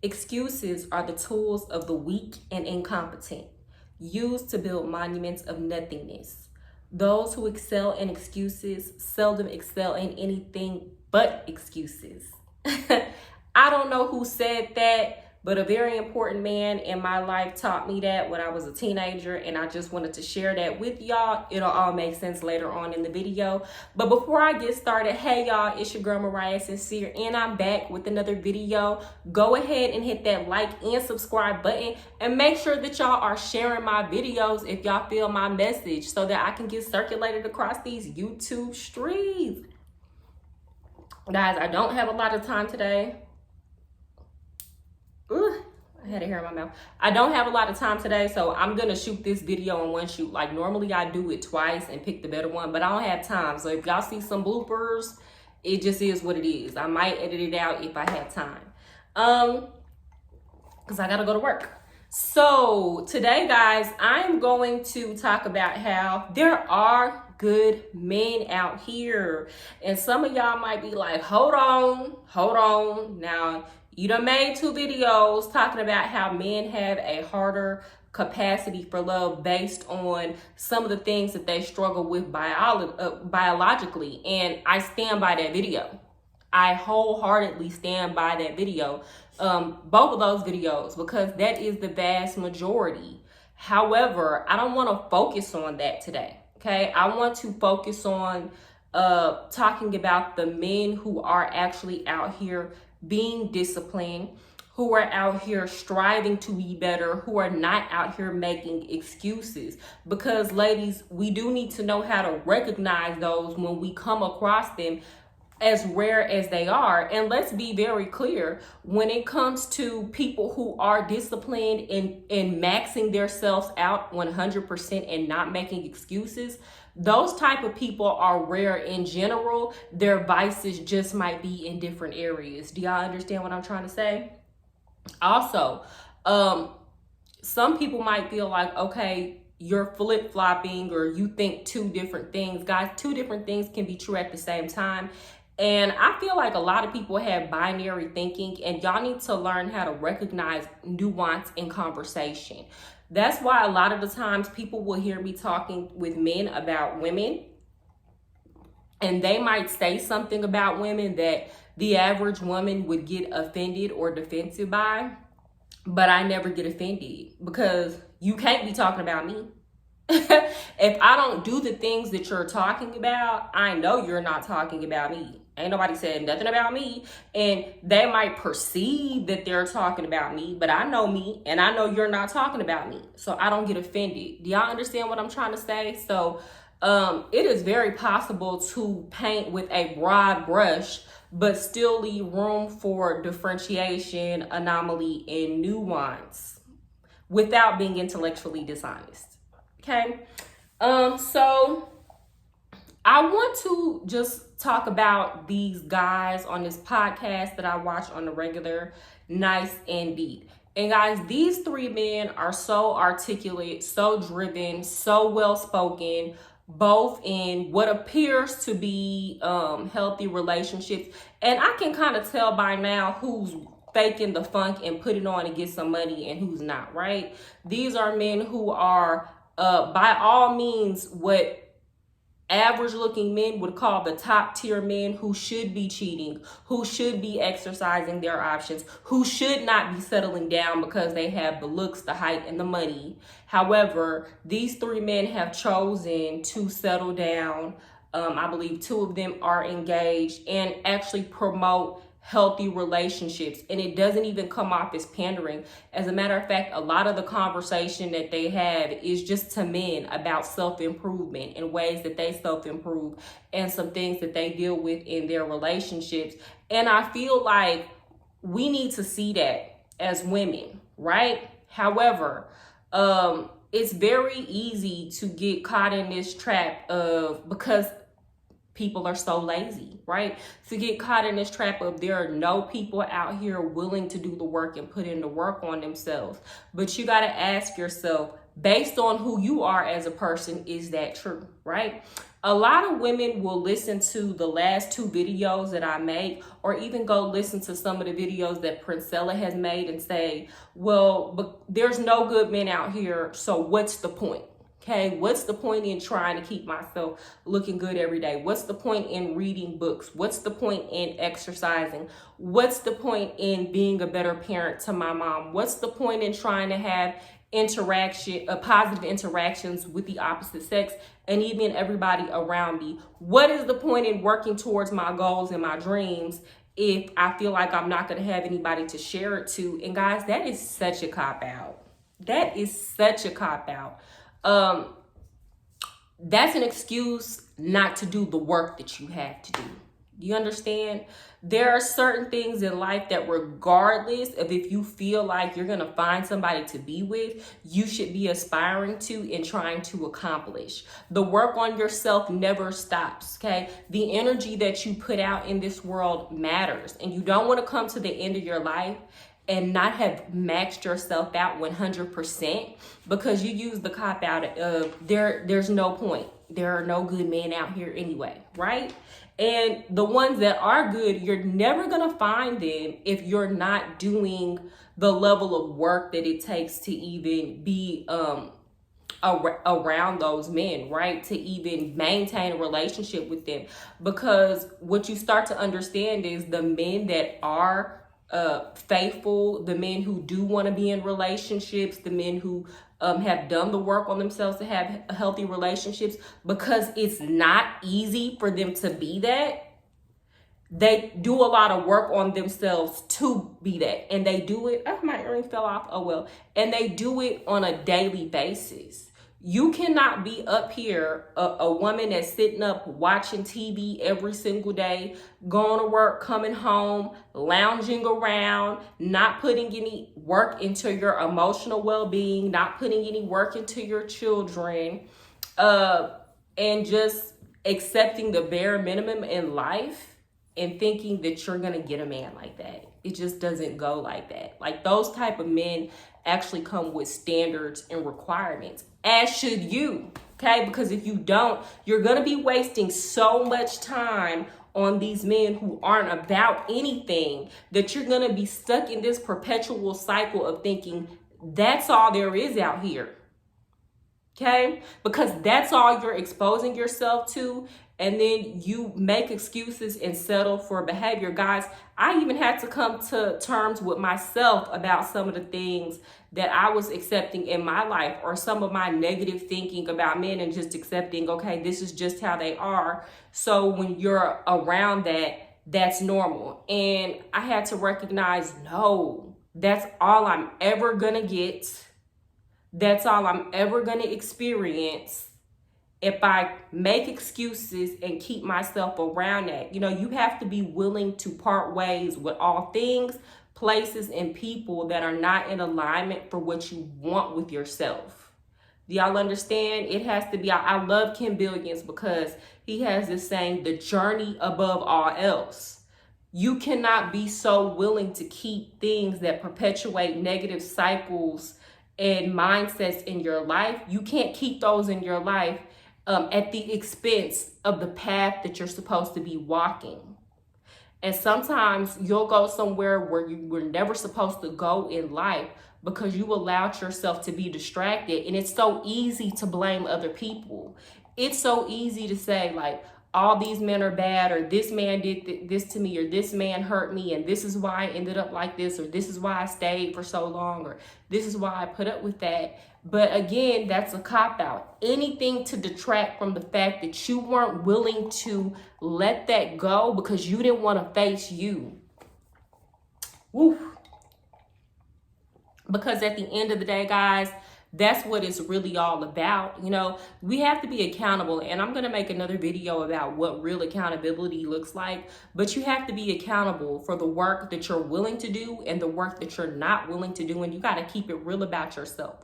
Excuses are the tools of the weak and incompetent, used to build monuments of nothingness. Those who excel in excuses seldom excel in anything but excuses. I don't know who said that, but a very important man in my life taught me that when I was a teenager, and I just wanted to share that with y'all. It'll all make sense later on in the video. But before I get started, hey y'all, it's your girl Mariah Sincere, and I'm back with another video. Go ahead and hit that like and subscribe button, and make sure that y'all are sharing my videos if y'all feel my message, so that I can get circulated across these YouTube streets. Guys, I don't have a lot of time today. I had a hair in my mouth. I don't have a lot of time today, so I'm gonna shoot this video in one shoot. Like normally I do it twice and pick the better one, but I don't have time. So if y'all see some bloopers, it just is what it is. I might edit it out if I have time. Because I gotta go to work. So today, guys, I'm going to talk about how there are good men out here. And some of y'all might be like, hold on. Now, you done made 2 videos talking about how men have a harder capacity for love based on some of the things that they struggle with biologically. And I stand by that video. I wholeheartedly stand by that video. Both of those videos, because that is the vast majority. However, I don't want to focus on that today. Okay, I want to focus on talking about the men who are actually out here being disciplined, who are out here striving to be better, who are not out here making excuses. Because ladies, we do need to know how to recognize those when we come across them, as rare as they are. And let's be very clear, when it comes to people who are disciplined and maxing themselves out 100% and not making excuses, those type of people are rare in general. Their vices just might be in different areas. Do y'all understand what I'm trying to say? Also, some people might feel like, okay, you're flip-flopping, or you think 2 different things. Guys, 2 different things can be true at the same time. And I feel like a lot of people have binary thinking, and y'all need to learn how to recognize nuance in conversation. That's why a lot of the times people will hear me talking with men about women, and they might say something about women that the average woman would get offended or defensive by, but I never get offended, because you can't be talking about me. If I don't do the things that you're talking about, I know you're not talking about me. Ain't nobody said nothing about me. And they might perceive that they're talking about me, but I know me, and I know you're not talking about me. So I don't get offended. Do y'all understand what I'm trying to say? So it is very possible to paint with a broad brush, but still leave room for differentiation, anomaly, and nuance without being intellectually dishonest. Okay? So I want to just talk about these guys on this podcast that I watch on the regular, Nice and Deep. And guys, these 3 men are so articulate, so driven, so well-spoken, both in what appears to be healthy relationships. And I can kind of tell by now who's faking the funk and putting on to get some money and who's not, right? These are men who are by all means what average looking men would call the top tier men, who should be cheating, who should be exercising their options, who should not be settling down because they have the looks, the height, and the money. However, these 3 men have chosen to settle down. I believe 2 of them are engaged and actually promote healthy relationships, and it doesn't even come off as pandering. As a matter of fact, a lot of the conversation that they have is just to men about self-improvement and ways that they self-improve and some things that they deal with in their relationships. And I feel like we need to see that as women, right? However, it's very easy to get caught in this trap of, because people are so lazy, right? To get caught in this trap of there are no people out here willing to do the work and put in the work on themselves. But you got to ask yourself, based on who you are as a person, is that true, right? A lot of women will listen to the last 2 videos that I made, or even go listen to some of the videos that Princella has made and say, well, but there's no good men out here, so what's the point? Okay, what's the point in trying to keep myself looking good every day? What's the point in reading books? What's the point in exercising? What's the point in being a better parent to my mom? What's the point in trying to have positive interactions with the opposite sex and even everybody around me? What is the point in working towards my goals and my dreams if I feel like I'm not going to have anybody to share it to? And guys, that is such a cop-out. That is such a cop-out. That's an excuse not to do the work that you have to do. You understand? There are certain things in life that regardless of if you feel like you're going to find somebody to be with, you should be aspiring to and trying to accomplish. The work on yourself never stops, okay? The energy that you put out in this world matters, and you don't want to come to the end of your life and not have maxed yourself out 100% because you use the cop out of there's no point. There are no good men out here anyway, right? And the ones that are good, you're never gonna find them if you're not doing the level of work that it takes to even be around those men, right? To even maintain a relationship with them. Because what you start to understand is the men that are faithful, the men who do want to be in relationships, the men who have done the work on themselves to have healthy relationships, because it's not easy for them to be that. They do a lot of work on themselves to be that, and they do it. Oh, my earring fell off. Oh well. And they do it on a daily basis. You cannot be up here, a woman that's sitting up watching TV every single day, going to work, coming home, lounging around, not putting any work into your emotional well-being, not putting any work into your children, and just accepting the bare minimum in life and thinking that you're going to get a man like that. It just doesn't go like that. Like, those type of men actually come with standards and requirements, as should you, okay? Because if you don't, you're going to be wasting so much time on these men who aren't about anything that you're going to be stuck in this perpetual cycle of thinking that's all there is out here, okay? Because that's all you're exposing yourself to. And then you make excuses and settle for behavior. Guys, I even had to come to terms with myself about some of the things that I was accepting in my life, or some of my negative thinking about men, and just accepting, okay, this is just how they are. So when you're around that, that's normal. And I had to recognize, no, that's all I'm ever gonna get. That's all I'm ever gonna experience. If I make excuses and keep myself around that. You know, you have to be willing to part ways with all things, places, and people that are not in alignment for what you want with yourself. Do y'all understand? It has to be. I love Kim Billions because he has this saying, the journey above all else. You cannot be so willing to keep things that perpetuate negative cycles and mindsets in your life. You can't keep those in your life at the expense of the path that you're supposed to be walking. And sometimes you'll go somewhere where you were never supposed to go in life because you allowed yourself to be distracted. And it's so easy to blame other people. It's so easy to say, like, all these men are bad, or this man did this to me, or this man hurt me, and this is why I ended up like this, or this is why I stayed for so long, or this is why I put up with that. But again, that's a cop-out. Anything to detract from the fact that you weren't willing to let that go because you didn't want to face you. Woo. Because at the end of the day, guys, that's what it's really all about. You know, we have to be accountable, and I'm going to make another video about what real accountability looks like, but you have to be accountable for the work that you're willing to do and the work that you're not willing to do, and you got to keep it real about yourself.